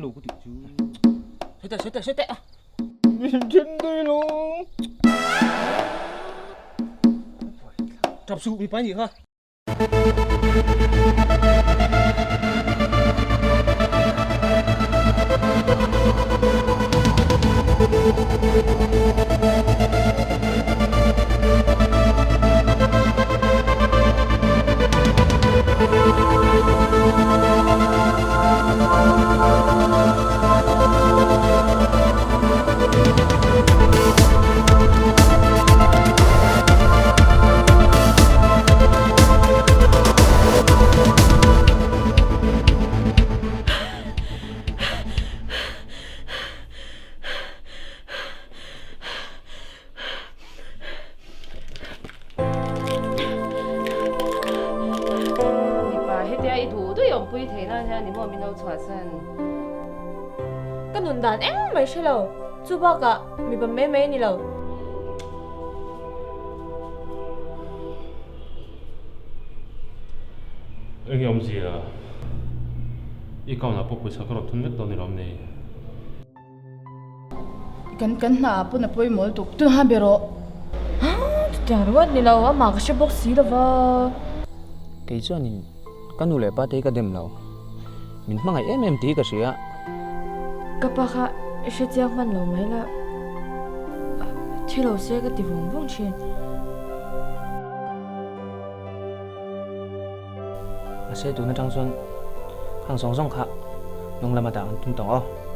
路嗰條蕉。水滴啊！面前對咯。執數你班嘢哈。杯提那天你莫面都出聲，cái nụn đàn em mấy xe lâu, chú bác cả, mi bấm mấy ni lâu. Anh em gì à? Ý câu nào bốc bớt sao có thun nhất đâu này làm này. Kan na po na po yung mall tuk tu ha bero. Tiang ruat ni lâu, mà cái xe bốc xí đâu va. Cái chỗ này, cái nụ lệ ba tay cái đêm lâu. Mình mang em tí cái gì á? Cái bác à, xe chiang man lâu mấy là, chỉ lâu xe cái tiệm vung chuyện. Xe tụi nó trang xuân, hàng song song khác, nông làm mà đảng tung tòng.